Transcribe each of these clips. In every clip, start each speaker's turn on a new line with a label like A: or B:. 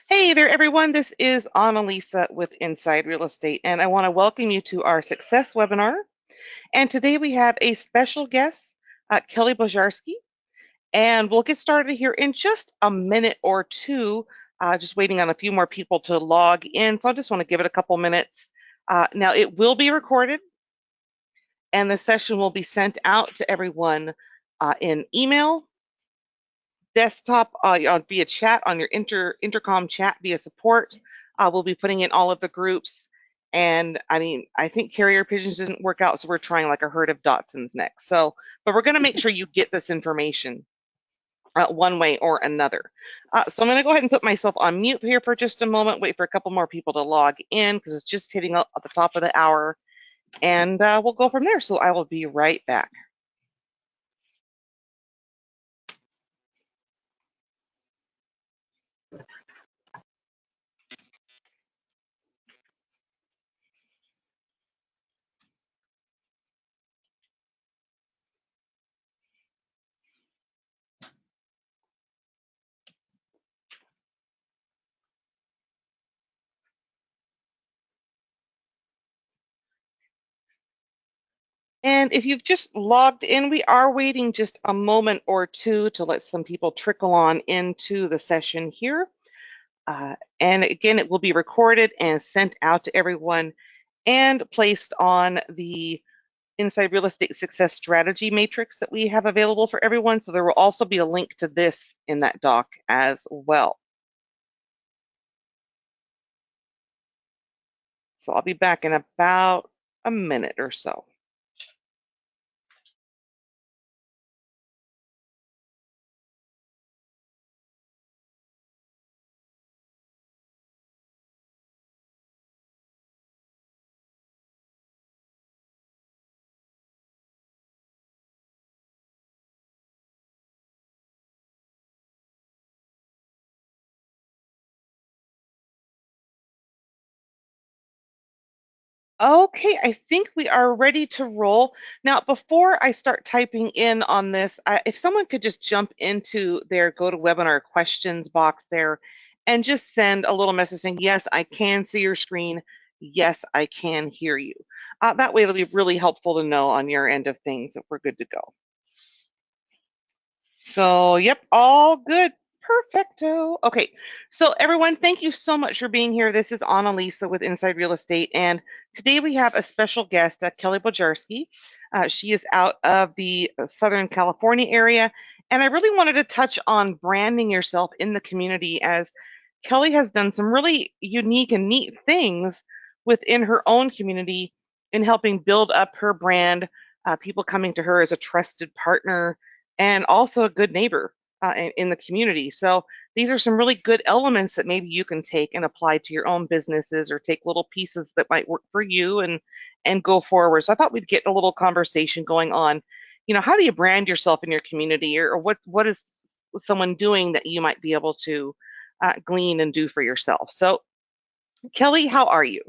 A: Hey there, everyone. This is Annalisa with Inside Real Estate, and I want to welcome you to our success webinar. And today we have a special guest, Kelly Bojarski, and we'll get started here in just a minute or two, just waiting on a few more people to log in. So I just want to give it a couple minutes. Now, it will be recorded, and the session will be sent out to everyone in email, desktop, via chat on your intercom chat via support. We'll be putting in all of the groups. And I mean, I think carrier pigeons didn't work out, so we're trying like a herd of Dachshunds next. So, but we're going to make sure you get this information one way or another. So I'm going to go ahead and put myself on mute here for just a moment, wait for a couple more people to log in because it's just hitting up at the top of the hour, and we'll go from there. So I will be right back. And if you've just logged in, we are waiting just a moment or two to let some people trickle on into the session here. And again, it will be recorded and sent out to everyone and placed on the Inside Real Estate Success Strategy Matrix that we have available for everyone. So there will also be a link to this in that doc as well. So I'll be back in about a minute or so. Okay, I think we are ready to roll. Now, before I start typing in on this, if someone could just jump into their GoToWebinar questions box there and just send a little message saying, yes, I can see your screen. Yes, I can hear you. That way it'll be really helpful to know on your end of things if we're good to go. So, yep, all good. Perfecto. Okay, so everyone, thank you so much for being here. This is Annalisa with Inside Real Estate, and today we have a special guest, Kelly Bojarski. She is out of the Southern California area, and I really wanted to touch on branding yourself in the community as Kelly has done some really unique and neat things within her own community in helping build up her brand, people coming to her as a trusted partner and also a good neighbor in the community. So these are some really good elements that maybe you can take and apply to your own businesses or take little pieces that might work for you and go forward. So I thought we'd get a little conversation going on, how do you brand yourself in your community, or what is someone doing that you might be able to glean and do for yourself. So Kelly, how are you?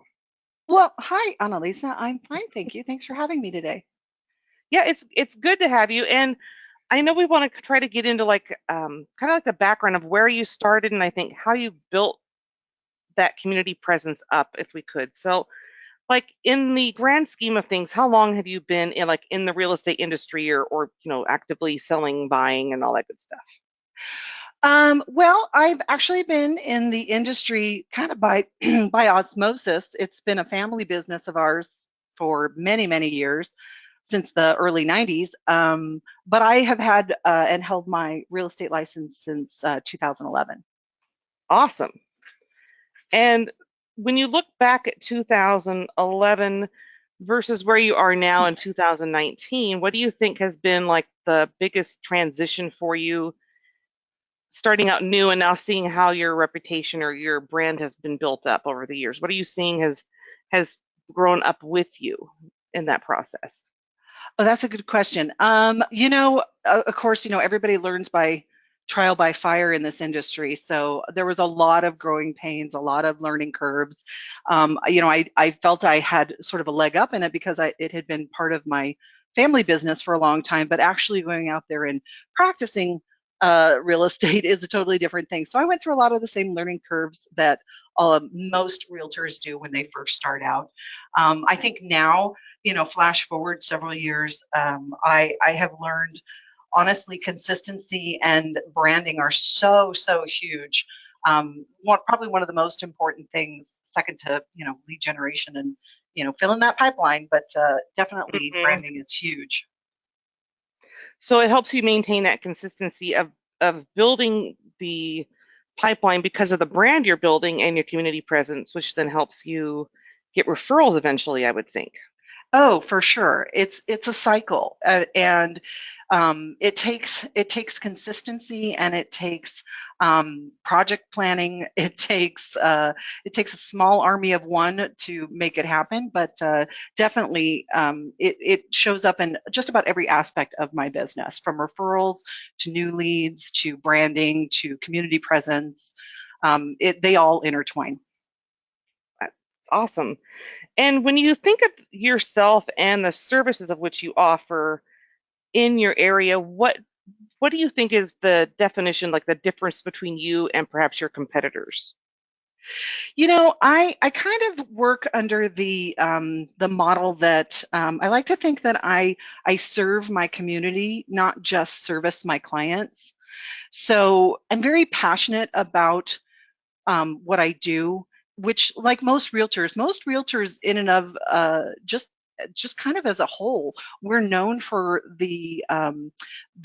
B: Well, hi, Annalisa. I'm fine, thank you. Thanks for having me today.
A: Yeah, it's good to have you. And I know we want to try to get into like kind of like the background of where you started and I think how you built that community presence up if we could. So like in the grand scheme of things, how long have you been in the real estate industry or actively selling, buying and all that good stuff?
B: Well, I've actually been in the industry kind of by by osmosis. It's been a family business of ours for many, many years, since the early 90s. But I have had and held my real estate license since 2011.
A: Awesome. And when you look back at 2011 versus where you are now in 2019, what do you think has been like the biggest transition for you starting out new and now seeing how your reputation or your brand has been built up over the years? What are you seeing has grown up with you in that process?
B: Oh, that's a good question. Of course, everybody learns by trial by fire in this industry. So there was a lot of growing pains, a lot of learning curves. I felt I had sort of a leg up in it because it had been part of my family business for a long time, but actually going out there and practicing real estate is a totally different thing. So I went through a lot of the same learning curves that most realtors do when they first start out. I think now, flash forward several years, I have learned, honestly, consistency and branding are so huge. Probably one of the most important things, second to lead generation and filling that pipeline, but definitely
A: Mhm.
B: branding is huge.
A: So it helps you maintain that consistency of building the pipeline because of the brand you're building and your community presence, which then helps you get referrals eventually, I would think.
B: Oh, for sure. It's a cycle, and it takes consistency, and it takes project planning. It takes a small army of one to make it happen, but definitely it shows up in just about every aspect of my business, from referrals to new leads to branding to community presence. They all intertwine.
A: That's awesome. And when you think of yourself and the services of which you offer in your area, what do you think is the definition, like the difference between you and perhaps your competitors?
B: I kind of work under the model that I like to think that I serve my community, not just service my clients. So I'm very passionate about what I do, which, like most realtors in and of just kind of as a whole, we're known for the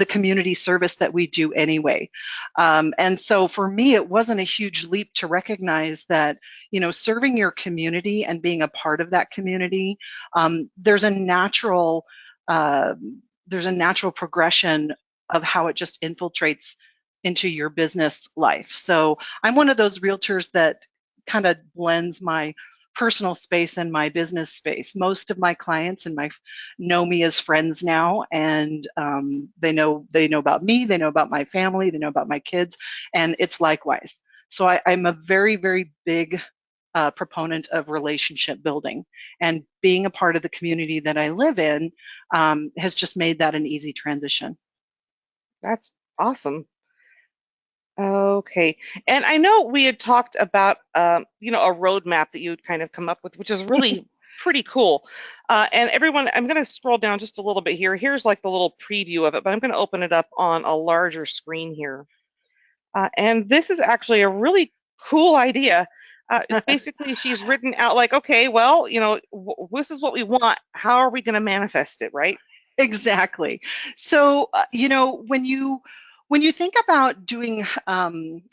B: community service that we do anyway. And so for me, it wasn't a huge leap to recognize that, serving your community and being a part of that community, there's a natural uh, progression of how it just infiltrates into your business life. So I'm one of those realtors that kind of blends my personal space and my business space. Most of my clients and my know me as friends now, and they know about me, they know about my family, they know about my kids, and it's likewise. So I'm a very big proponent of relationship building, and being a part of the community that I live in has just made that an easy transition.
A: That's awesome. Okay. And I know we had talked about, a roadmap that you'd kind of come up with, which is really pretty cool. And everyone, I'm going to scroll down just a little bit here. Here's like the little preview of it, but I'm going to open it up on a larger screen here. And this is actually a really cool idea. It's basically she's written out like, okay, well, this is what we want. How are we going to manifest it, right?
B: Exactly. So, when you think about doing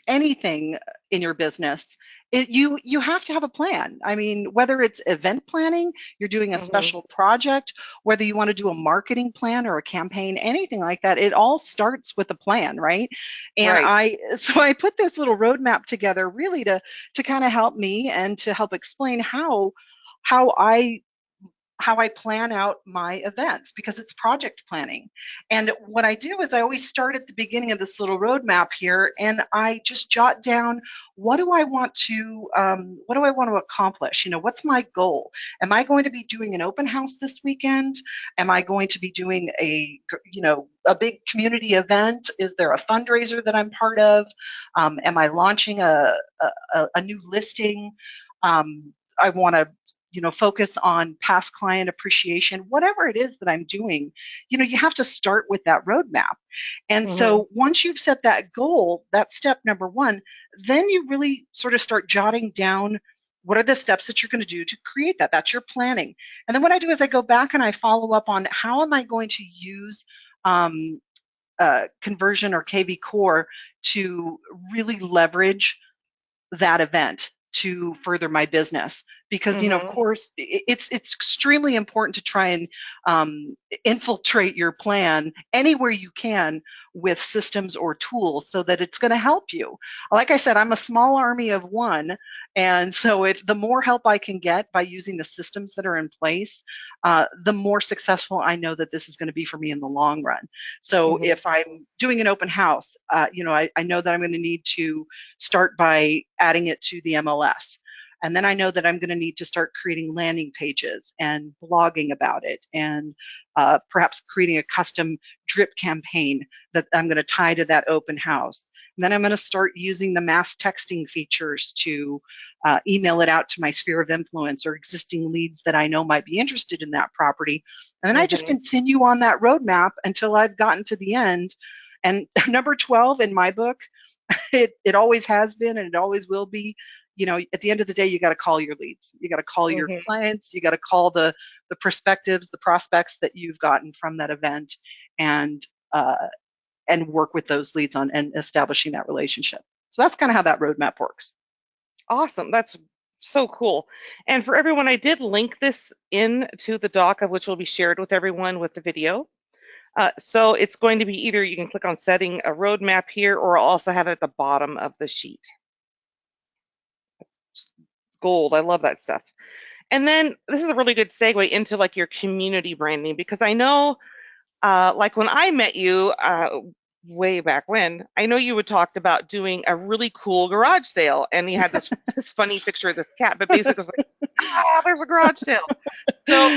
B: anything in your business, you have to have a plan. I mean, whether it's event planning, you're doing a
A: Hmm.
B: special project, whether you want to do a marketing plan or a campaign, anything like that, it all starts with a plan, right? And
A: Right.
B: I put this little roadmap together really to kind of help me and to help explain how I how I plan out my events, because it's project planning. And what I do is I always start at the beginning of this little roadmap here, and I just jot down what do I want to accomplish? What's my goal? Am I going to be doing an open house this weekend? Am I going to be doing a big community event? Is there a fundraiser that I'm part of? Am I launching a new listing? I want to focus on past client appreciation, whatever it is that I'm doing. You have to start with that roadmap. And
A: Hmm.
B: so once you've set that goal, that's step number one, then you really sort of start jotting down what are the steps that you're going to do to create that. That's your planning. And then what I do is I go back and I follow up on how am I going to use um, conversion or KV core to really leverage that event to further my business, because of
A: Hmm.
B: course it's extremely important to try and infiltrate your plan anywhere you can with systems or tools so that it's going to help you. Like I said, I'm a small army of one, and so if the more help I can get by using the systems that are in place, the more successful I know that this is going to be for me in the long run. So
A: Hmm.
B: if I'm doing an open house, I know that I'm going to need to start by adding it to the MLS. And then I know that I'm going to need to start creating landing pages and blogging about it, and perhaps creating a custom drip campaign that I'm going to tie to that open house. And then I'm going to start using the mass texting features to email it out to my sphere of influence or existing leads that I know might be interested in that property. And then I just
A: Mm-hmm.
B: continue on that roadmap until I've gotten to the end. And number 12 in my book, it always has been and it always will be. At the end of the day, you got to call your leads. You got to call your
A: Mm-hmm.
B: clients. You got to call the perspectives, the prospects that you've gotten from that event, and uh, and work with those leads on and establishing that relationship. So that's kind of how that roadmap works.
A: Awesome. That's so cool. And for everyone, I did link this in to the doc, of which will be shared with everyone with the video. So it's going to be either you can click on setting a roadmap here, or I'll also have it at the bottom of the sheet. Just gold. I love that stuff. And then this is a really good segue into like your community branding, because I know, like when I met you way back when, I know you had talked about doing a really cool garage sale, and you had this funny picture of this cat, but basically it's like, there's a garage sale. So,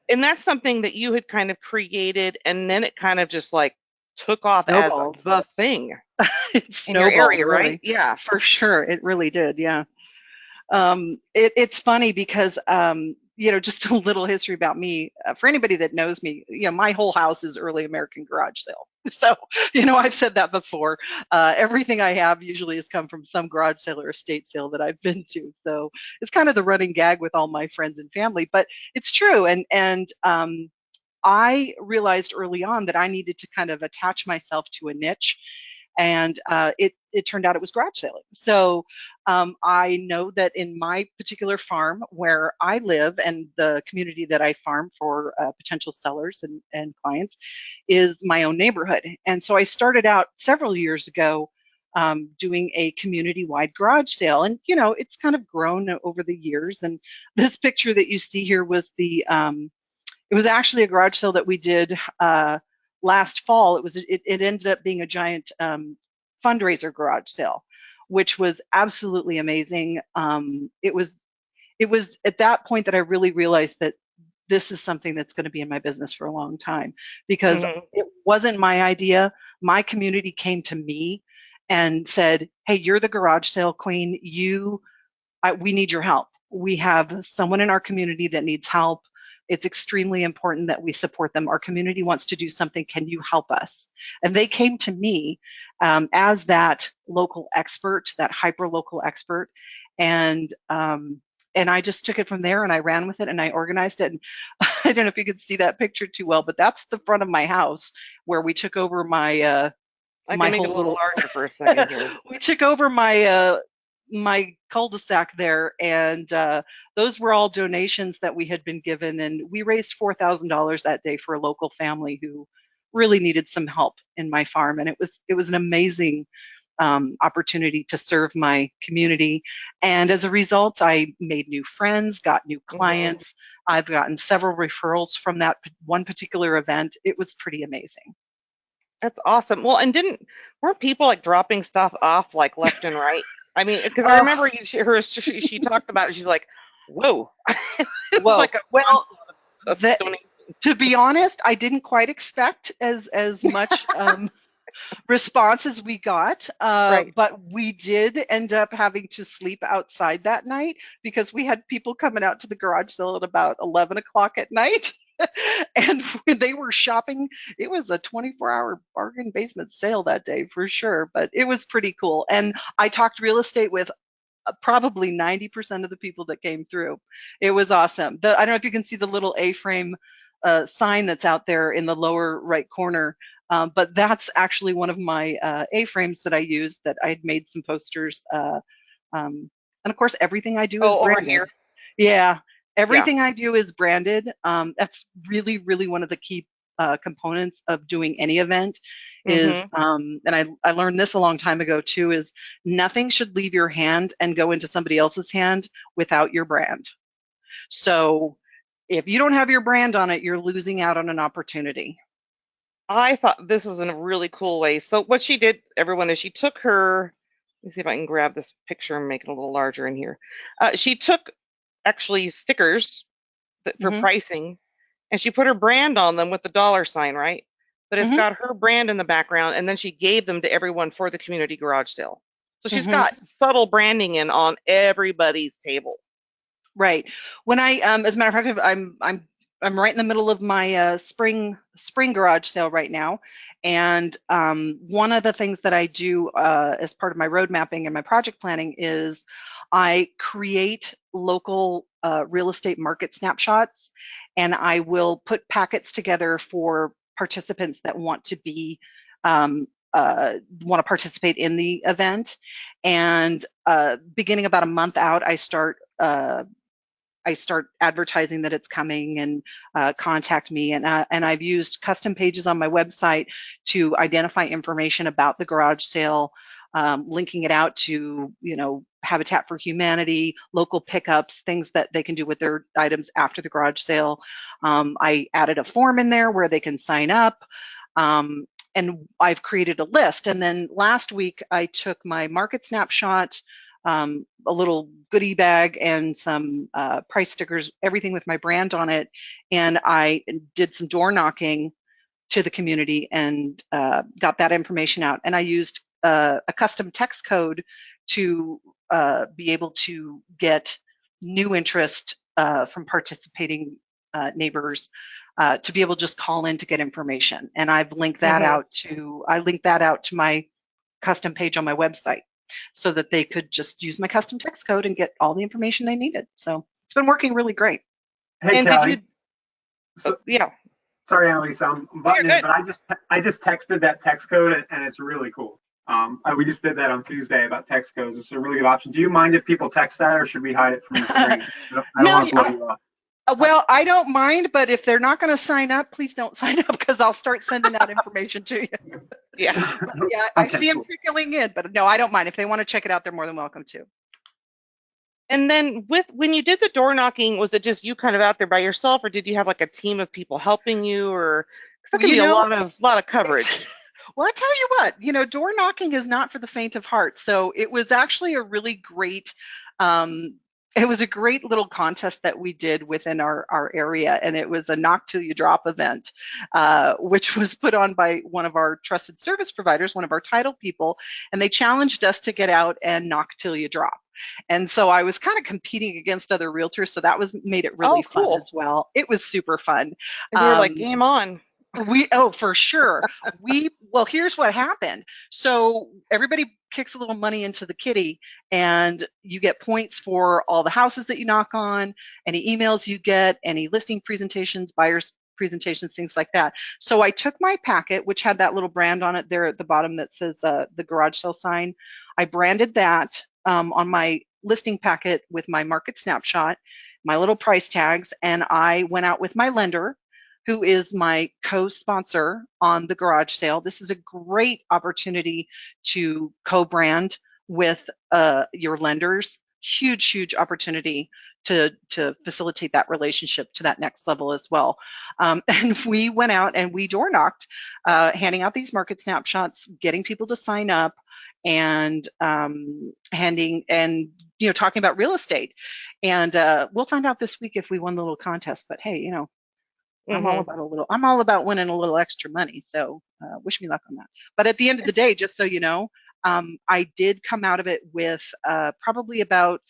A: and that's something that you had kind of created, and then it kind of just like took off as
B: Snowballed.
A: the thing
B: It
A: in your
B: snowballed,
A: area, right?
B: really.
A: Yeah.
B: For sure. It really did. Yeah. It's funny because just a little history about me. For anybody that knows me, my whole house is early American garage sale. So, I've said that before. Everything I have usually has come from some garage sale or estate sale that I've been to. So it's kind of the running gag with all my friends and family, but it's true. And I realized early on that I needed to kind of attach myself to a niche, and it turned out it was garage selling. So I know that in my particular farm where I live and the community that I farm for potential sellers and clients is my own neighborhood. And so I started out several years ago doing a community-wide garage sale, and it's kind of grown over the years. And this picture that you see here was it was actually a garage sale that we did last fall. It ended up being a giant fundraiser garage sale, which was absolutely amazing. It was at that point that I really realized that this is something that's going to be in my business for a long time, because
A: Hmm.
B: it wasn't my idea. My community came to me and said, "Hey, you're the garage sale queen. We need your help. We have someone in our community that needs help. It's extremely important that we support them. Our community wants to do something. Can you help us?" And they came to me as that local expert, that hyper local expert, and and I just took it from there and I ran with it and I organized it. And I don't know if you could see that picture too well, but that's the front of my house where we took over
A: I
B: my
A: can make it a
B: whole
A: little
B: little
A: larger for a second here.
B: we took over my cul-de-sac there, and those were all donations that we had been given, and we raised $4,000 that day for a local family who really needed some help in my farm. And it was an amazing opportunity to serve my community. And as a result, I made new friends, got new
A: Hmm.
B: clients. I've gotten several referrals from that one particular event. It was pretty amazing.
A: That's awesome. Well, and weren't people like dropping stuff off like left and right? I mean, because I
B: Oh,
A: remember she talked about it. She's like, "Whoa!" It was
B: whoa.
A: like a
B: Well,
A: onslaught of
B: that
A: donations.
B: to be honest, I didn't quite expect as much response as we got,
A: Right.
B: but we did end up having to sleep outside that night because we had people coming out to the garage sale at about 11 o'clock at night. And when they were shopping, it was a 24-hour bargain basement sale that day for sure, but it was pretty cool. And I talked real estate with probably 90% of the people that came through. It was awesome. I don't know if you can see the little A-frame sign that's out there in the lower right corner, but that's actually one of my A-frames that I used that I had made some posters. And of course, everything I do is
A: Oh, over
B: branded.
A: here.
B: Yeah,
A: Yeah.
B: everything I do is branded. That's really, really one of the key components of doing any event is,
A: Hmm.
B: and I learned this a long time ago too, is nothing should leave your hand and go into somebody else's hand without your brand. So if you don't have your brand on it, you're losing out on an opportunity.
A: I thought this was in a really cool way. So what she did, everyone, is she took her. Let me see if I can grab this picture and make it a little larger in here. She took actually stickers for
B: Hmm.
A: pricing, and she put her brand on them with the dollar sign, right? but it's
B: Hmm.
A: got her brand in the background, and then she gave them to everyone for the community garage sale. So she's
B: Hmm.
A: got subtle branding in on everybody's table.
B: Right. When I, as a matter of fact, I'm right in the middle of my spring garage sale right now, and one of the things that I do as part of my road mapping and my project planning is I create local real estate market snapshots, and I will put packets together for participants that want to be want to participate in the event. And beginning about a month out, I start advertising that it's coming, and contact me. And I've used custom pages on my website to identify information about the garage sale, linking it out to, Habitat for Humanity, local pickups, things that they can do with their items after the garage sale. I added a form in there where they can sign up. And I've created a list. And then last week I took my market snapshot, a little goodie bag, and some price stickers, everything with my brand on it. And I did some door knocking to the community and got that information out. And I used a custom text code to be able to get new interest from participating neighbors, to be able to just call in to get information. And
A: Mm-hmm.
B: I linked that out to my custom page on my website so that they could just use my custom text code and get all the information they needed. So it's been working really great.
C: Hey
A: And did
C: Kelly,
A: you?
C: so,
A: Yeah,
C: sorry Annalisa, I'm
A: you're
C: butting in,
A: good.
C: but I just texted that text code and it's really cool. We just did that on Tuesday about text codes. It's a really good option. Do you mind if people text that, or should we hide it from the screen? I don't
B: No,
C: want to blow you off.
B: well, I don't mind, but if they're not going to sign up, please don't sign up, because I'll start sending that information to you.
A: Yeah.
B: But yeah, I
C: Okay,
B: see them
C: cool.
B: trickling in, but no, I don't mind. If they want to check it out, they're more than welcome to.
A: And then with when you did the door knocking, was it just you kind of out there by yourself, or did you have like a team of people helping you, or because that
B: Well,
A: can be a lot of
B: it's,
A: coverage.
B: well, I tell you what, door knocking is not for the faint of heart. So it was actually a really great, um, it was a great little contest that we did within our area. And it was a knock till you drop event, which was put on by one of our trusted service providers, one of our title people. And they challenged us to get out and knock till you drop. And so I was kind of competing against other realtors. So that was made it really
A: Oh,
B: fun
A: cool.
B: as well. It was super fun.
A: And you were like,
B: Um,
A: game on.
B: oh, for sure. Well, here's what happened. So everybody kicks a little money into the kitty, and you get points for all the houses that you knock on, any emails you get, any listing presentations, buyers presentations, things like that. So I took my packet, which had that little brand on it there at the bottom that says the garage sale sign. I branded that on my listing packet with my market snapshot, my little price tags, and I went out with my lender, who is my co-sponsor on the garage sale. This is a great opportunity to co-brand with your lenders. Huge, huge opportunity to facilitate that relationship to that next level as well. And we went out and we door knocked, handing out these market snapshots, getting people to sign up, and handing and talking about real estate. And we'll find out this week if we won the little contest. But hey,
A: Hmm.
B: I'm all about winning a little extra money. So wish me luck on that. But at the end of the day, just so you know, I did come out of it with probably about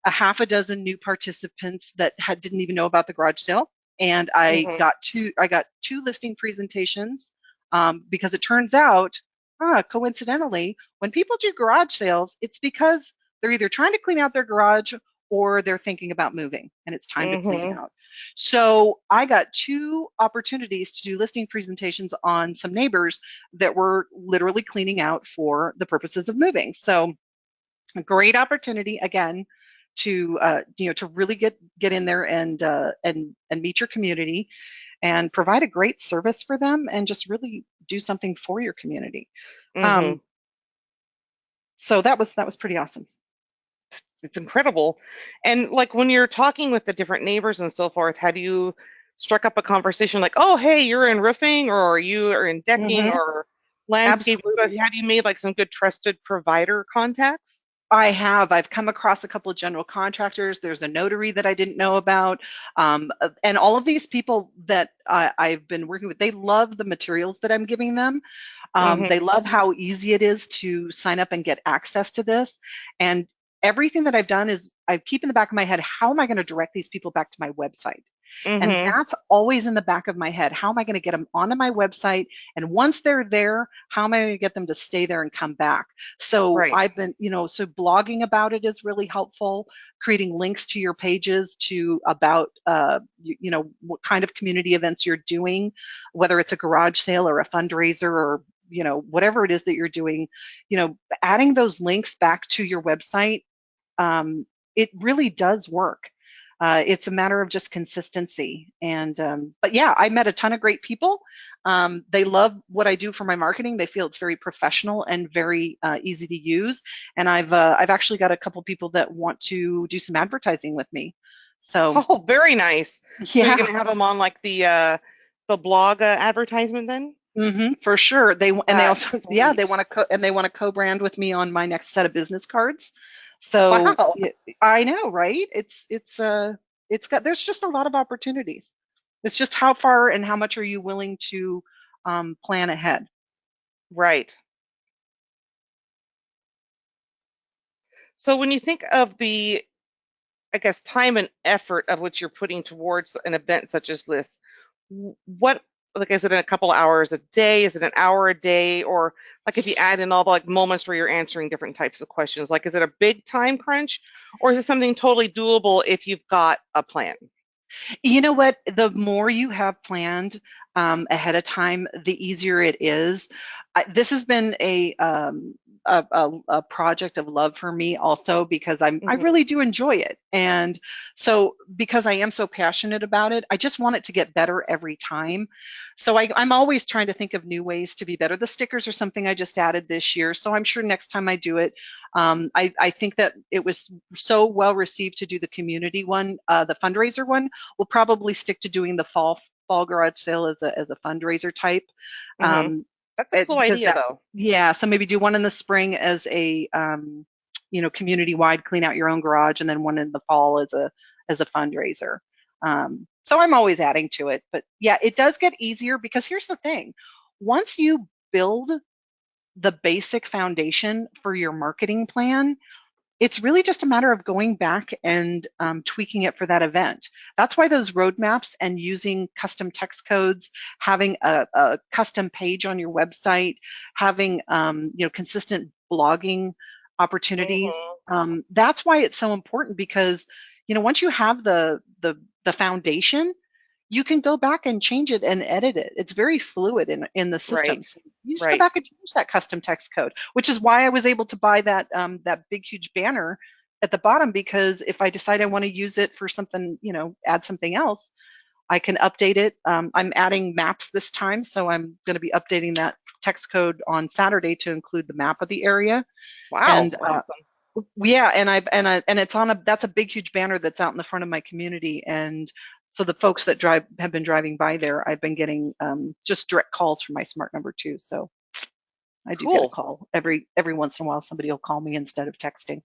B: a half a dozen new participants that didn't even know about the garage sale. And
A: Hmm.
B: I got two listing presentations, because it turns out, coincidentally, when people do garage sales, it's because they're either trying to clean out their garage or they're thinking about moving and it's time to clean
A: Hmm.
B: out. So I got two opportunities to do listing presentations on some neighbors that were literally cleaning out for the purposes of moving. So a great opportunity again to to really get in there and meet your community and provide a great service for them and just really do something for your community.
A: Hmm.
B: Um, so that was pretty awesome.
A: It's incredible. And like when you're talking with the different neighbors and so forth, have you struck up a conversation like, oh, hey, you're in roofing, or you are in decking
B: Hmm.
A: or landscaping? So
B: Absolutely.
A: have you made like some good trusted provider contacts?
B: I have. I've come across a couple of general contractors. There's a notary that I didn't know about. And all of these people that I've been working with, they love the materials that I'm giving them.
A: Hmm.
B: They love how easy it is to sign up and get access to this. And everything that I've done is I keep in the back of my head, how am I going to direct these people back to my website? And
A: Hmm.
B: that's always in the back of my head. How am I going to get them onto my website? And once they're there, how am I going to get them to stay there and come back? So
A: Right.
B: I've been, so blogging about it is really helpful. Creating links to your pages to about, what kind of community events you're doing, whether it's a garage sale or a fundraiser or whatever it is that you're doing, adding those links back to your website, it really does work. It's a matter of just consistency. And but yeah, I met a ton of great people. They love what I do for my marketing. They feel it's very professional and very easy to use. And I've actually got a couple people that want to do some advertising with me. So
A: Oh, very nice. So you're
B: yeah.
A: gonna have them on like the blog advertisement then?
B: For sure. They
A: That's
B: also they
A: sweet.
B: want to co-brand with me on my next set of business cards. So
A: Wow.
B: I know, right? It's got there's just a lot of opportunities. It's just how far and how much are you willing to plan ahead.
A: Right. So when you think of the, I guess, time and effort of what you're putting towards an event such as this, what, like, is it in a couple hours a day? Is it an hour a day? Or like if you add in all the like moments where you're answering different types of questions, like is it a big time crunch or is it something totally doable if you've got a plan?
B: You know what? The more you have planned ahead of time, the easier it is. This has been a project of love for me also because I
A: Hmm.
B: really do enjoy it. And so because I am so passionate about it, I just want it to get better every time. So I'm always trying to think of new ways to be better. The stickers are something I just added this year. So I'm sure next time I do it, I think that it was so well received to do the community one, the fundraiser one. We'll probably stick to doing the fall garage sale as a fundraiser type.
A: Hmm.
B: Um,
A: That's a cool
B: because
A: idea though.
B: yeah, so maybe do one in the spring as a community wide clean out your own garage, and then one in the fall as a fundraiser. So I'm always adding to it, but yeah, it does get easier because here's the thing: once you build the basic foundation for your marketing plan, it's really just a matter of going back and tweaking it for that event. That's why those roadmaps and using custom text codes, having a custom page on your website, having consistent blogging opportunities.
A: Hmm.
B: That's why it's so important because once you have the foundation, you can go back and change it and edit it. It's very fluid in the system.
A: Right.
B: So you just go
A: Right.
B: back and change that custom text code, which is why I was able to buy that big huge banner at the bottom, because if I decide I want to use it for something, add something else, I can update it. I'm adding maps this time, so I'm going to be updating that text code on Saturday to include the map of the area. And
A: Wow. Awesome.
B: yeah, and it's on that's a big huge banner that's out in the front of my community. And so the folks that have been driving by there, I've been getting just direct calls from my smart number too. So I do get a
A: Cool.
B: call every once in a while. Somebody will call me instead of texting.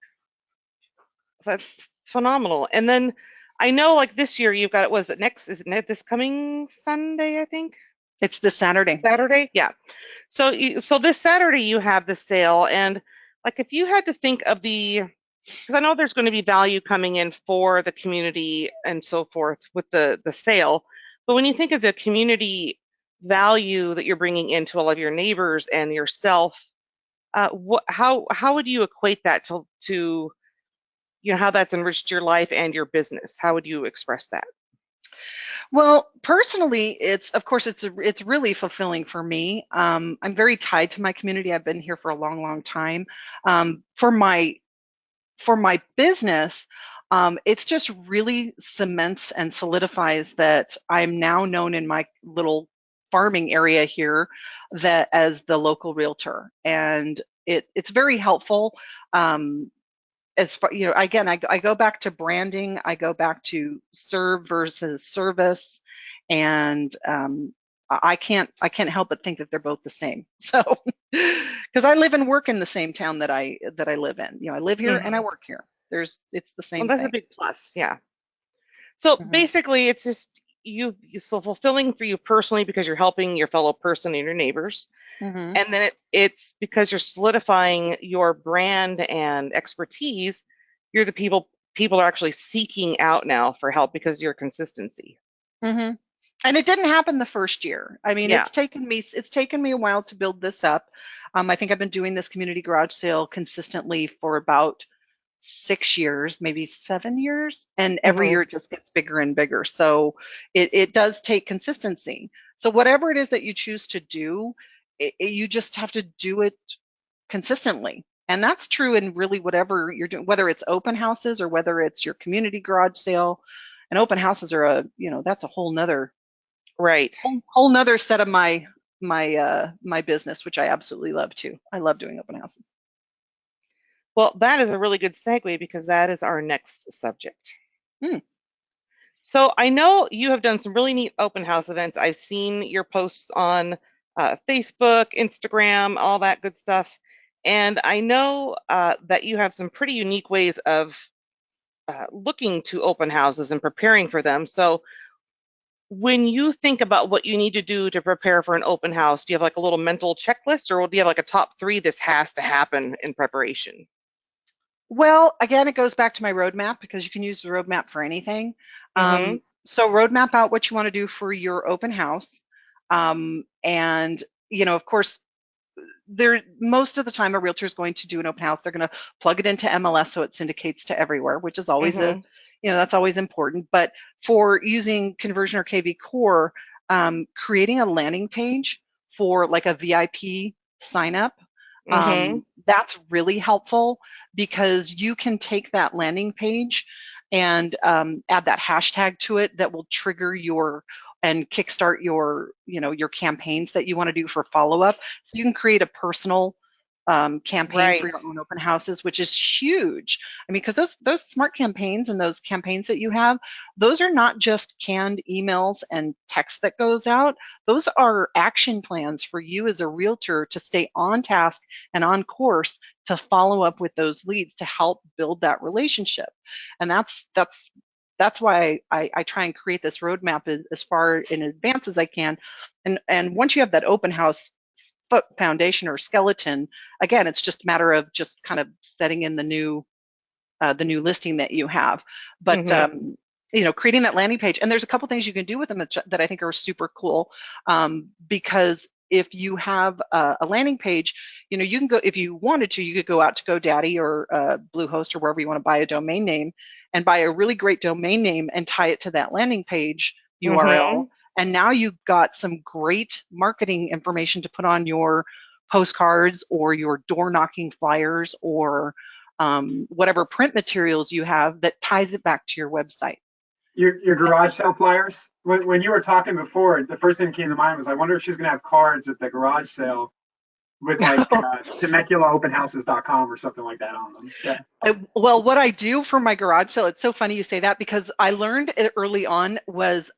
A: That's phenomenal. And then I know like this year you've got, was it next, is it this coming Sunday, I think?
B: It's this Saturday.
A: Saturday? Yeah. So so this Saturday you have the sale and like if you had to think of the, because I know there's going to be value coming in for the community and so forth with the sale, but when you think of the community value that you're bringing into all of your neighbors and yourself, how would you equate that to how that's enriched your life and your business? How would you express that?
B: Well, personally, it's of course it's really fulfilling for me. I'm very tied to my community. I've been here for a long, long time. For my business, it's just really cements and solidifies that I'm now known in my little farming area here that as the local realtor, and it's very helpful. As far again, I go back to branding. I go back to serve versus service, and I can't help but think that they're both the same. So, because I live and work in the same town that I live in. You know, I live here and I
A: Hmm.
B: work here. It's the
A: Well,
B: same
A: that's a
B: thing.
A: big plus. Yeah. So
B: Hmm.
A: basically, it's just you so fulfilling for you personally because you're helping your fellow person and your neighbors,
B: Hmm.
A: and then it's because you're solidifying your brand and expertise. You're the people are actually seeking out now for help because of your consistency.
B: Hmm. And it didn't happen the first year. I mean,
A: Yeah.
B: it's taken me a while to build this up. I think I've been doing this community garage sale consistently for about 6 years, maybe 7 years, and every
A: Hmm.
B: year it just gets bigger and bigger. So it does take consistency. So whatever it is that you choose to do, you just have to do it consistently. And that's true in really whatever you're doing, whether it's open houses or whether it's your community garage sale. And open houses are that's a
A: Right.
B: whole nother set of my business, which I absolutely love too. I love doing open houses.
A: Well, that is a really good segue because that is our next subject.
B: Hmm.
A: So I know you have done some really neat open house events. I've seen your posts on Facebook, Instagram, all that good stuff. And I know that you have some pretty unique ways of looking to open houses and preparing for them. So when you think about what you need to do to prepare for an open house, do you have like a little mental checklist or do you have like a top three this has to happen in preparation?
B: Well, again, it goes back to my roadmap because you can use the roadmap for anything.
A: Mm-hmm.
B: So roadmap out what you want to do for your open house. And, of course, there most of the time a realtor is going to do an open house. They're going to plug it into MLS so it syndicates to everywhere, which is always
A: Mm-hmm.
B: that's always important. But for using Conversion or KV Core, creating a landing page for like a VIP sign up,
A: Mm-hmm.
B: that's really helpful because you can take that landing page and add that hashtag to it that will trigger your and kickstart your campaigns that you want to do for follow-up. So you can create a personal campaign for
A: Right.
B: your own open houses, which is huge. I mean, because those smart campaigns and those campaigns that you have, those are not just canned emails and text that goes out. Those are action plans for you as a realtor to stay on task and on course to follow up with those leads to help build that relationship. And that's why I try and create this roadmap as far in advance as I can. And once you have that open house foundation or skeleton, again, it's just a matter of just kind of setting in the new listing that you have. But
A: Mm-hmm.
B: creating that landing page, and there's a couple things you can do with them that I think are super cool, because if you have a landing page, you can go, if you wanted to, you could go out to GoDaddy or Bluehost or wherever you want to buy a domain name and buy a really great domain name and tie it to that landing page URL.
A: Mm-hmm.
B: And now you've got some great marketing information to put on your postcards or your door knocking flyers or whatever print materials you have that ties it back to your website.
C: Your garage sale flyers. When you were talking before, the first thing that came to mind was I wonder if she's gonna have cards at the garage sale with like TemeculaOpenHouses.com or something like that on them. Yeah.
B: Well, what I do for my garage sale, it's so funny you say that because I learned it early on was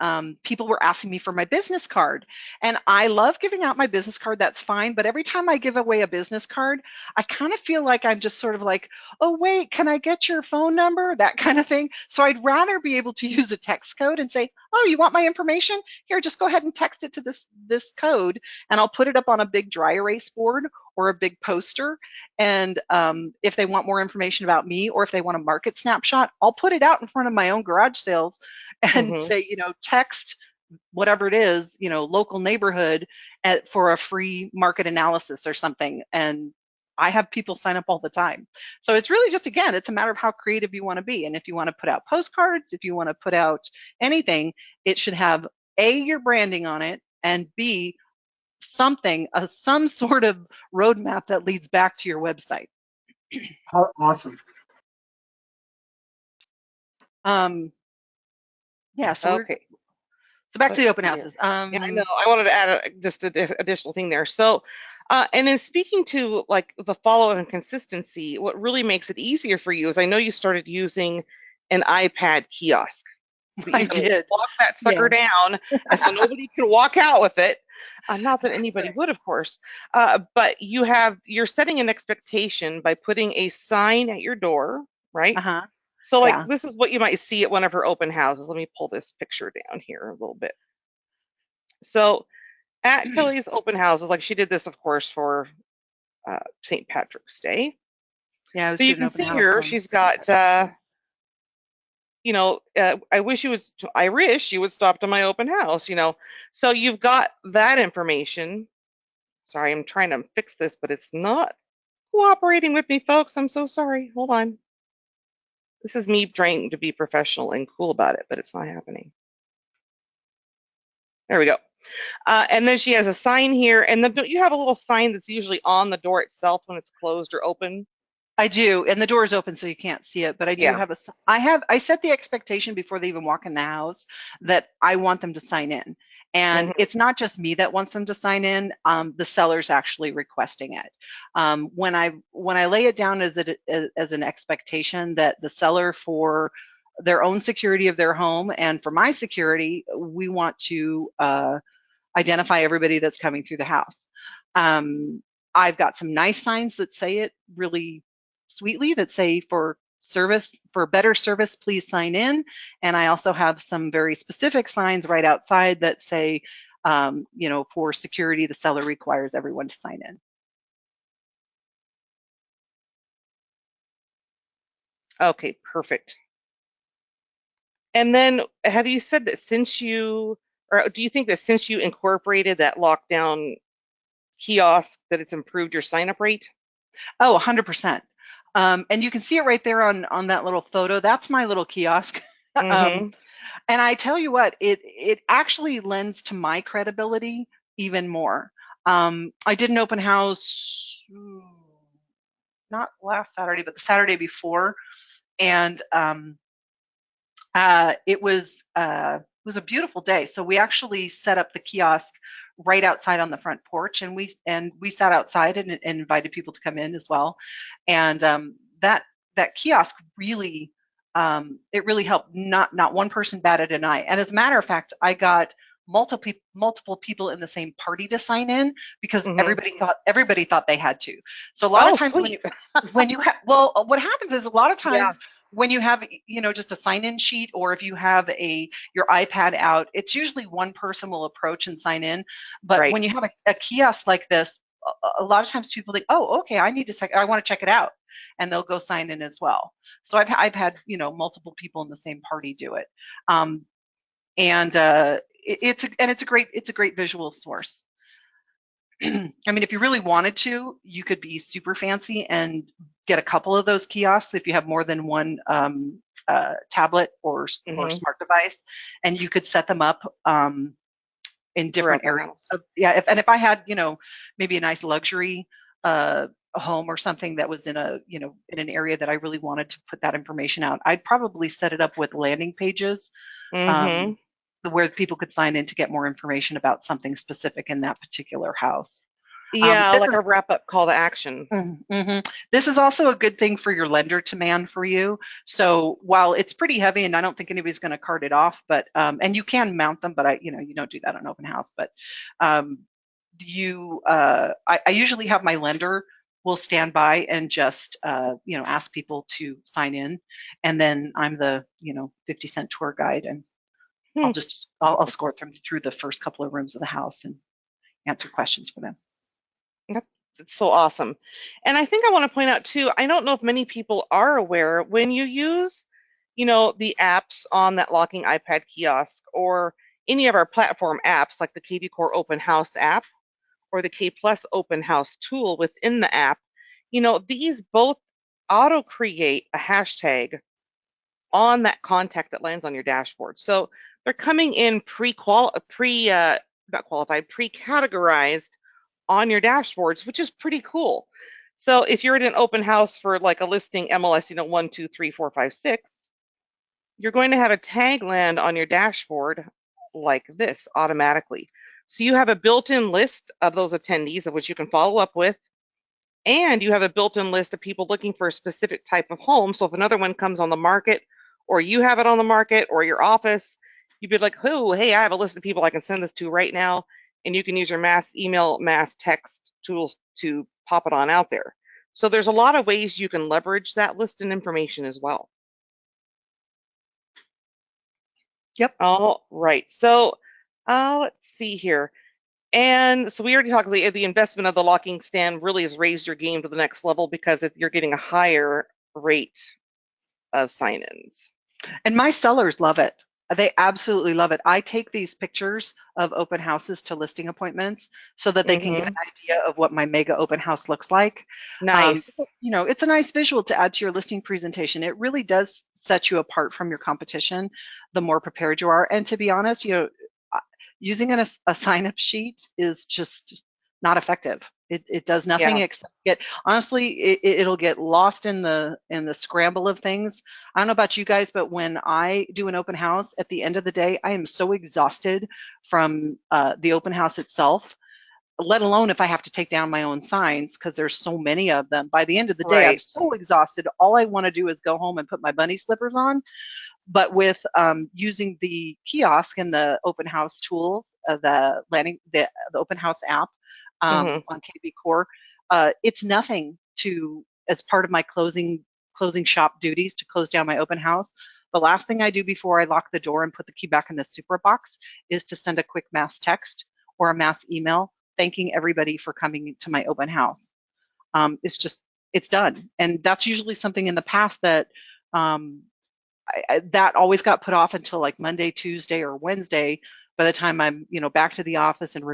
B: people were asking me for my business card. And I love giving out my business card, that's fine. But every time I give away a business card, I kind of feel like I'm just sort of like, oh, wait, can I get your phone number? That kind of thing. So I'd rather be able to use a text code and say, oh, you want my information? Here, just go ahead and text it to this code, and I'll put it up on a big dry erase board or a big poster. And if they want more information about me or if they want a market snapshot, I'll put it out in front of my own garage sales and
A: Mm-hmm.
B: say, text whatever it is, local neighborhood for a free market analysis or something. And I have people sign up all the time. So it's really just, again, it's a matter of how creative you want to be. And if you want to put out postcards, if you want to put out anything, it should have A, your branding on it, and B, something, some sort of roadmap that leads back to your website.
C: Awesome.
B: Um, yeah,
A: Okay.
B: so back to the
A: Let's
B: open
A: see here.
B: houses.
A: Yeah, I know. I wanted to add just an additional thing there. So, and in speaking to like the follow-up and consistency, what really makes it easier for you is I know you started using an iPad kiosk. So
B: I
A: you can
B: did.
A: lock that
B: Yeah.
A: sucker down, and so nobody can walk out with it. Not that anybody
B: Right.
A: would, of course, but you're setting an expectation by putting a sign at your door, right?
B: Uh-huh.
A: So like
B: Yeah.
A: this is what you might see at one of her open houses. Let me pull this picture down here a little bit. So at Kelly's open houses, like she did this, of course, for St. Patrick's Day.
B: Yeah, I was
A: So you
B: doing
A: can
B: open
A: see
B: house
A: here
B: on
A: she's
B: St.
A: got,
B: Patrick's Day.
A: I wish you would stop to my open house, So you've got that information. Sorry, I'm trying to fix this, but it's not cooperating with me, folks. I'm so sorry. Hold on. This is me trying to be professional and cool about it, but it's not happening. There we go. And then she has a sign here, and then don't you have a little sign that's usually on the door itself when it's closed or open?
B: I do, and the door is open so you can't see it, but I do
A: Yeah.
B: have I set the expectation before they even walk in the house that I want them to sign in. And
A: Hmm.
B: it's not just me that wants them to sign in. The seller's actually requesting it. When I lay it down as an expectation that the seller, for their own security of their home and for my security, we want to identify everybody that's coming through the house. Um, I've got some nice signs that say it really sweetly, that say for better service, please sign in. And I also have some very specific signs right outside that say, for security, the seller requires everyone to sign in.
A: Okay, perfect. And then have you said that or do you think that since you incorporated that lockdown kiosk that it's improved your sign up rate?
B: Oh, 100%. And you can see it right there on that little photo. That's my little kiosk. um,
A: Mm-hmm.
B: And I tell you what, it actually lends to my credibility even more. I did an open house, not last Saturday, but the Saturday before, and it was a beautiful day. So we actually set up the kiosk right outside on the front porch, and we sat outside and invited people to come in as well. And that kiosk really, it really helped. Not one person batted an eye. And as a matter of fact, I got multiple people in the same party to sign in because
A: Mm-hmm.
B: everybody thought they had to. So a lot of
A: Oh,
B: times
A: sweet.
B: when you well, what happens is a lot of
A: Yeah.
B: times when you have just a sign-in sheet, or if you have your iPad out, it's usually one person will approach and sign in. But
A: Right.
B: when you have a kiosk like this, a lot of times people think, oh, okay, I want to check it out, and they'll go sign in as well. So I've had multiple people in the same party do it. And it's a great visual source. I mean, if you really wanted to, you could be super fancy and get a couple of those kiosks if you have more than one tablet or
A: Mm-hmm.
B: smart device, and you could set them up in different
A: Throughout the
B: areas.
A: house.
B: Yeah, if I had maybe a nice luxury home or something that was in in an area that I really wanted to put that information out, I'd probably set it up with landing pages,
A: Mm-hmm.
B: um, where people could sign in to get more information about something specific in that particular house.
A: Yeah,
B: This
A: like
B: is
A: a wrap-up call to action.
B: This is also a good thing for your lender to man for you. So while it's pretty heavy, and I don't think anybody's going to cart it off, but and you can mount them, but you don't do that on open house. But um, I usually have my lender will stand by and just ask people to sign in, and then I'm the 50-cent tour guide, and
A: Hmm.
B: I'll escort them through the first couple of rooms of the house and answer questions for them.
A: That's it's so awesome. And I think I want to point out too, I don't know if many people are aware when you use, the apps on that locking iPad kiosk or any of our platform apps like the KV Core Open House app or the K Plus Open House tool within the app, these both auto create a hashtag on that contact that lands on your dashboard. So they're coming in not qualified, pre-categorized on your dashboards, which is pretty cool. So if you're in an open house for like a listing MLS, 1, 2, 3, 4, 5, 6, you're going to have a tag land on your dashboard like this automatically. So you have a built-in list of those attendees of which you can follow up with, and you have a built-in list of people looking for a specific type of home. So if another one comes on the market or you have it on the market, or your office, you'd be like, oh, hey, I have a list of people I can send this to right now. And you can use your mass email, mass text tools to pop it on out there. So there's a lot of ways you can leverage that list and information as well.
B: Yep.
A: All right. So let's see here. And so we already talked the investment of the locking stand really has raised your game to the next level because you're getting a higher rate of sign-ins.
B: And my sellers love it. They absolutely love it. I take these pictures of open houses to listing appointments so that they can get an idea of what my mega open house looks like.
A: Nice.
B: It's a nice visual to add to your listing presentation. It really does set you apart from your competition the more prepared you are. And to be honest, using a sign-up sheet is just not effective. It does nothing
A: Yeah.
B: except it'll get lost in the scramble of things. I don't know about you guys, but when I do an open house, at the end of the day, I am so exhausted from the open house itself, let alone if I have to take down my own signs because there's so many of them. By the end of the day, I'm
A: Right.
B: so exhausted. All I want to do is go home and put my bunny slippers on. But with using the kiosk and the open house tools, the open house app
A: Hmm.
B: on KB Core, it's nothing as part of my closing shop duties to close down my open house. The last thing I do before I lock the door and put the key back in the super box is to send a quick mass text or a mass email thanking everybody for coming to my open house. It's done, and that's usually something in the past that um, that always got put off until like Monday, Tuesday, or Wednesday. By the time I'm, back to the office and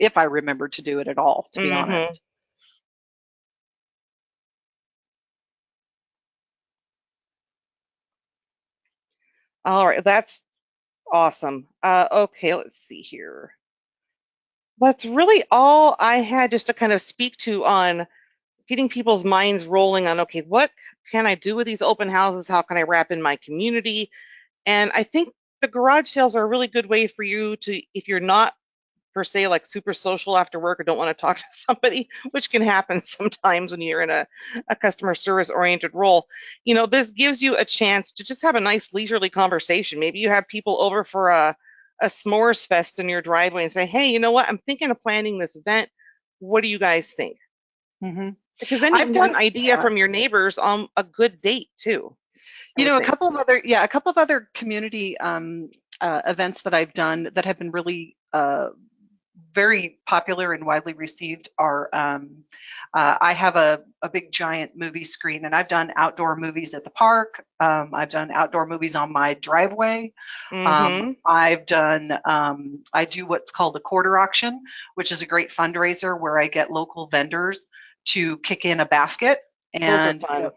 B: if I remember to do it at all, to be
A: Hmm.
B: honest.
A: All right. That's awesome. Okay, let's see here. That's really all I had just to kind of speak to on getting people's minds rolling on, okay, what can I do with these open houses? How can I wrap in my community? And I think the garage sales are a really good way for you to, if you're not per se like super social after work or don't want to talk to somebody, which can happen sometimes when you're in a customer service oriented role, this gives you a chance to just have a nice leisurely conversation. Maybe you have people over for a s'mores fest in your driveway and say, hey, you know what? I'm thinking of planning this event. What do you guys think?
B: Hmm.
A: Because then you
B: I've
A: can get an
B: done,
A: idea
B: yeah,
A: from your neighbors on a good date too, I would
B: a
A: think.
B: couple of other community events that I've done that have been really very popular and widely received are I have a big giant movie screen, and I've done outdoor movies at the park. I've done outdoor movies on my driveway.
A: Mm-hmm.
B: I do what's called a quarter auction, which is a great fundraiser where I get local vendors to kick in a basket.
A: Those are
B: And,
A: fun.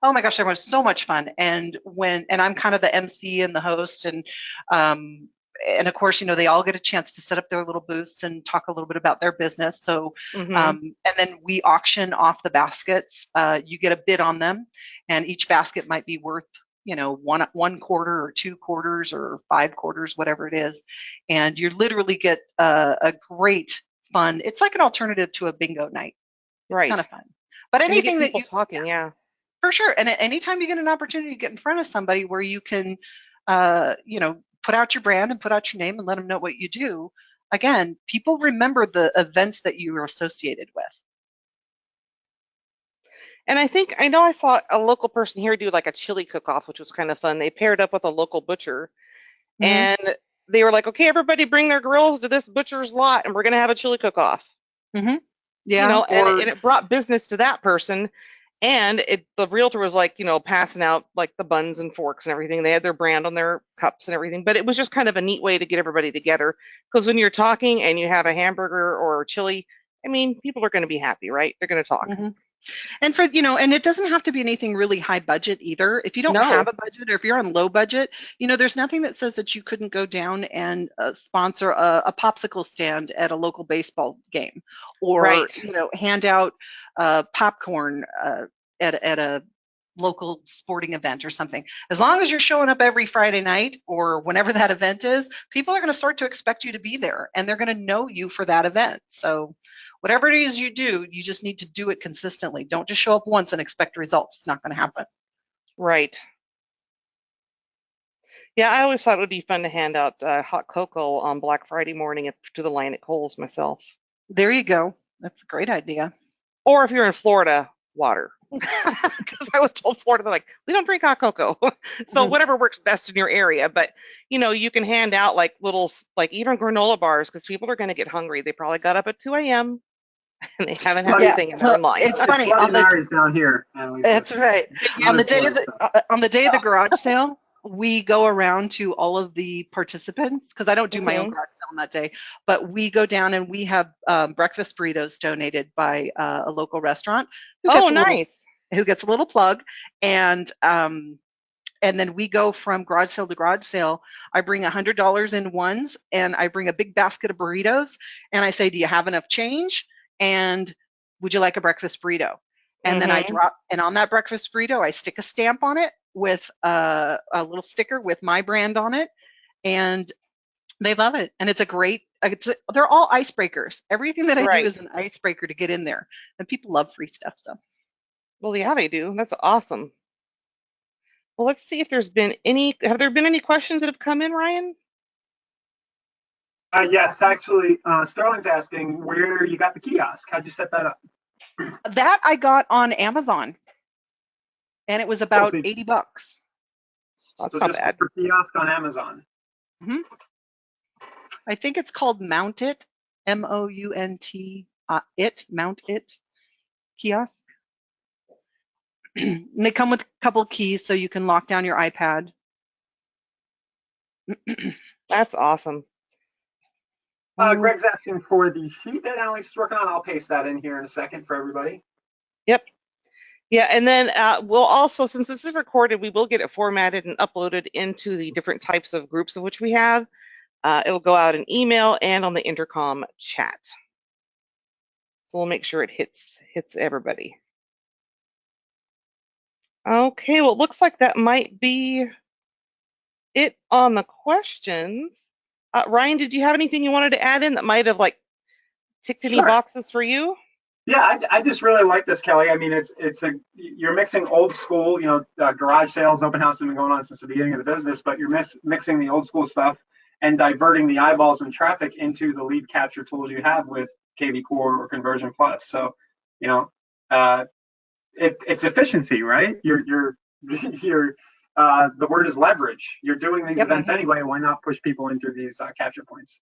B: oh my gosh, that was so much fun. And I'm kind of the MC and the host, um, and of course, they all get a chance to set up their little booths and talk a little bit about their business. So,
A: Mm-hmm.
B: and then we auction off the baskets. You get a bid on them, and each basket might be worth, one quarter or 2 quarters or 5 quarters, whatever it is. And you literally get a great fun. It's like an alternative to a bingo night. It's kind
A: Right.
B: of fun. But
A: And you get
B: anything that
A: people
B: you,
A: talking, yeah.
B: for sure. And anytime you get an opportunity to get in front of somebody where you can, put out your brand and put out your name and let them know what you do, again, people remember the events that you were associated with.
A: And I know I saw a local person here do like a chili cook-off, which was kind of fun. They paired up with a local butcher
B: Hmm.
A: and they were like, okay, everybody bring their grills to this butcher's lot and we're going to have a chili cook-off.
B: Hmm.
A: You
B: Yeah.
A: know, and
B: Or
A: it brought business to that person. And the realtor was like, passing out like the buns and forks and everything. They had their brand on their cups and everything. But it was just kind of a neat way to get everybody together. Because when you're talking and you have a hamburger or chili, I mean, people are going to be happy, right? They're going to talk.
B: mhm. And and it doesn't have to be anything really high budget either. If you don't have
A: No,
B: a budget or if you're on low budget, there's nothing that says that you couldn't go down and sponsor a popsicle stand at a local baseball game, or,
A: right.
B: hand out popcorn at a local sporting event or something. As long as you're showing up every Friday night or whenever that event is, people are going to start to expect you to be there and they're going to know you for that event. So whatever it is you do, you just need to do it consistently. Don't just show up once and expect results. It's not going to happen.
A: Right. Yeah, I always thought it would be fun to hand out hot cocoa on Black Friday morning to the line at Kohl's myself.
B: There you go. That's a great idea.
A: Or if you're in Florida, water. Because I was told Florida, they're like, we don't drink hot cocoa. So whatever works best in your area. But, you can hand out like little, like even granola bars because people are going to get hungry. They probably got up at 2 a.m. and they haven't had
C: Funny.
B: Yeah,
A: anything and they're in line.
B: it's
C: It's
B: funny.
C: Bloody Marys down here, Annalisa.
B: That's right.
A: Yeah,
B: On the day
C: Florida
B: of the
C: stuff.
B: on the day of the garage sale, we go around to all of the participants because I don't do my own
A: Mhm.
B: garage sale on that day, but we go down and we have breakfast burritos donated by a local restaurant who
A: Oh,
B: gets a little
A: nice.
B: plug, and then we go from garage sale to garage sale. I bring $100 in ones, and I bring a big basket of burritos, and I say, "Do you have enough change? And would you like a breakfast burrito?" And then I
A: Hmm.
B: drop, and on that breakfast burrito, I stick a stamp on it with a little sticker with my brand on it, and they love it. And it's a great. They're all icebreakers. Everything that I do
A: Right.
B: is an icebreaker to get in there, and people love free stuff. So
A: Well, yeah, they do. That's awesome. Well, let's see if have there been any questions that have come in, Ryan?
C: Yes, actually, Sterling's asking where you got the kiosk. How'd you set that up?
B: that I got on Amazon, and it was
C: Oh,
B: about $80.
A: That's
C: so
A: not
C: just
A: bad.
C: for kiosk on Amazon.
B: Mhm. I think it's called Mount It, MOUNT, Mount It kiosk. And they come with a couple of keys so you can lock down your iPad.
A: That's awesome. Mm,
C: Greg's asking for the sheet that Annalisa's working on. I'll paste that in here in a second for everybody.
A: yep. Yeah, and then we'll also, since this is recorded, we will get it formatted and uploaded into the different types of groups of which we have. It will go out in email and on the intercom chat. So we'll make sure it hits everybody. Okay, well, it looks like that might be it on the questions. Ryan, did you have anything you wanted to add in that might have like ticked any
C: Sure.
A: boxes for you?
C: Yeah, I just really like this, Kelly. I mean, you're mixing old school, garage sales, open house have been going on since the beginning of the business, but you're mixing the old school stuff and diverting the eyeballs and traffic into the lead capture tools you have with KV Core or Conversion Plus. So, you know, uh, it's efficiency, right? You're the word is leverage. You're doing these
B: Yep,
C: events anyway. Why not push people into these capture points?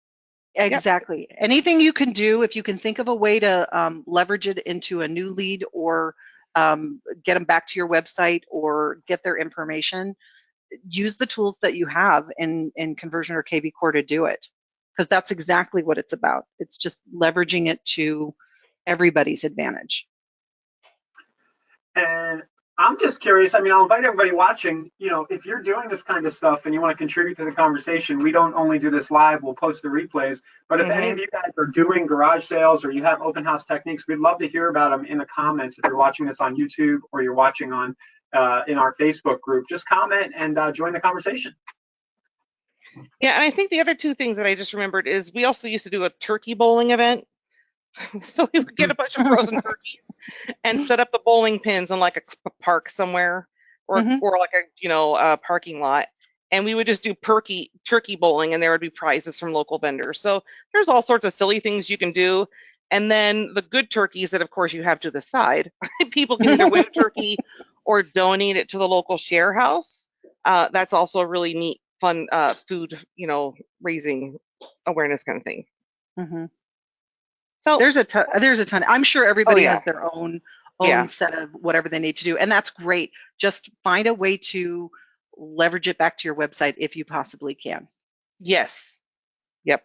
A: Yep.
B: exactly. Anything you can do, if you can think of a way to leverage it into a new lead or get them back to your website or get their information, use the tools that you have in Conversion or KV Core to do it. Because that's exactly what it's about. It's just leveraging it to everybody's advantage.
C: And I'm just curious. I mean, I'll invite everybody watching, if you're doing this kind of stuff and you want to contribute to the conversation, we don't only do this live, we'll post the replays. But if any
A: Mm-hmm.
C: of you guys are doing garage sales or you have open house techniques, we'd love to hear about them in the comments. If you're watching this on YouTube or you're watching on in our Facebook group, just comment and join the conversation.
A: Yeah, and I think the other two things that I just remembered is we also used to do a turkey bowling event. So we would get a bunch of frozen turkeys and set up the bowling pins in like a park somewhere or
B: Mhm.
A: like a parking lot. And we would just do turkey bowling and there would be prizes from local vendors. So there's all sorts of silly things you can do. And then the good turkeys that of course you have to the side, people can either win a turkey or donate it to the local share house. That's also a really neat, fun food, raising awareness kind of thing.
B: Mhm.
A: So,
B: There's a ton. There's a ton. I'm sure
A: oh
B: everybody
A: yeah,
B: has their own
A: yeah,
B: set of whatever they need to do, and that's great. Just find a way to leverage it back to your website if you possibly can.
A: yes, yep.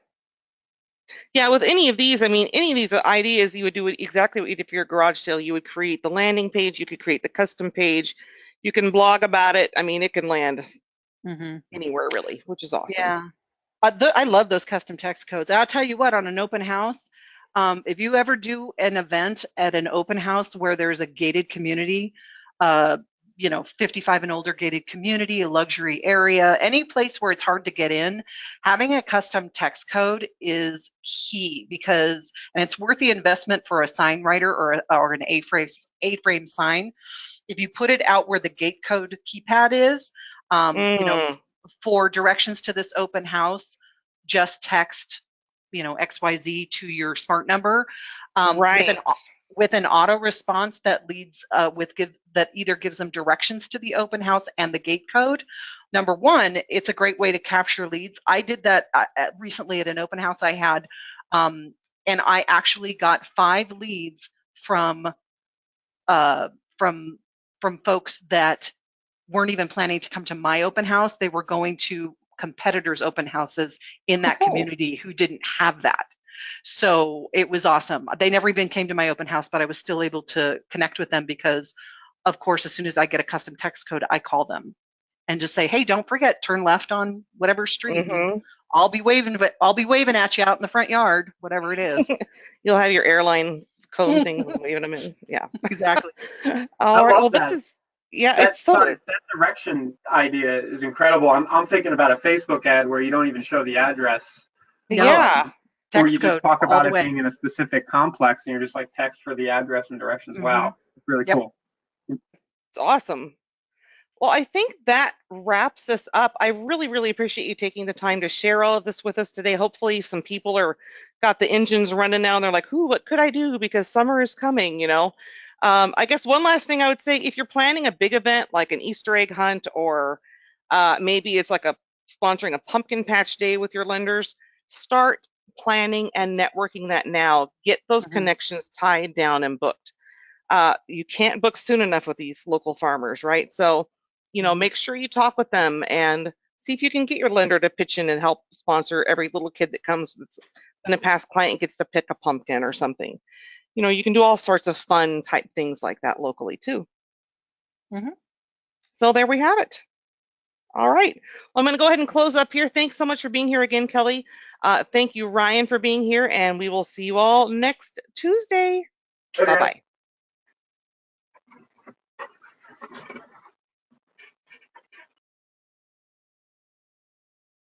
A: Yeah, with any of these, I mean, any of these ideas, you would do exactly what you did for your garage sale. You would create the landing page, you could create the custom page, you can blog about it. I mean, it can land
B: Mhm.
A: anywhere really, which is awesome.
B: Yeah. I love those custom text codes. I'll tell you what, on an open house, if you ever do an event at an open house where there's a gated community, 55 and older gated community, a luxury area, any place where it's hard to get in, having a custom text code is key and it's worth the investment for a sign writer or an A-frame sign. If you put it out where the gate code keypad is,
A: Mm,
B: for directions to this open house, just text, XYZ to your smart number,
A: Right.
B: with an auto response that leads that either gives them directions to the open house and the gate code. Number one, it's a great way to capture leads. I did that recently at an open house I had, and I actually got 5 leads from folks that weren't even planning to come to my open house. They were going to competitors' open houses in that community who didn't have that. So it was awesome. They never even came to my open house, but I was still able to connect with them because, of course, as soon as I get a custom text code, I call them and just say, hey, don't forget, turn left on whatever street.
A: Mm-hmm.
B: I'll be waving at you out in the front yard, whatever it is.
A: You'll have your airline cone thing waving them in. Yeah.
B: Exactly.
A: All
C: I
A: right.
C: love
A: Well,
C: that.
A: this is, yeah,
C: That,
A: it's so.
C: sorry, that direction idea is incredible. I'm thinking about a Facebook ad where you don't even show the address.
B: No.
A: Yeah.
C: Or
B: Text
C: you
B: code
C: just talk
B: all
C: about
B: the
C: it
B: way.
C: being in a specific complex and you're just like text for the address and directions.
B: Mhm.
C: Wow. It's really
B: Yep.
C: cool.
A: It's awesome. Well, I think that wraps us up. I really, really appreciate you taking the time to share all of this with us today. Hopefully, some people are got the engines running now and they're like, "Ooh, what could I do?" Because summer is coming, I guess one last thing I would say, if you're planning a big event like an Easter egg hunt or maybe it's like sponsoring a pumpkin patch day with your lenders, start planning and networking that now. Get those
B: Mhm.
A: connections tied down and booked. You can't book soon enough with these local farmers, right? So,
B: Mhm.
A: make sure you talk with them and see if you can get your lender to pitch in and help sponsor every little kid that comes that's been a past client gets to pick a pumpkin or something. You can do all sorts of fun type things like that locally too.
B: Mhm.
A: So there we have it. All right. Well, I'm going to go ahead and close up here. Thanks so much for being here again, Kelly. Thank you, Ryan, for being here, and we will see you all next Tuesday.
C: Later, guys.
A: Bye-bye.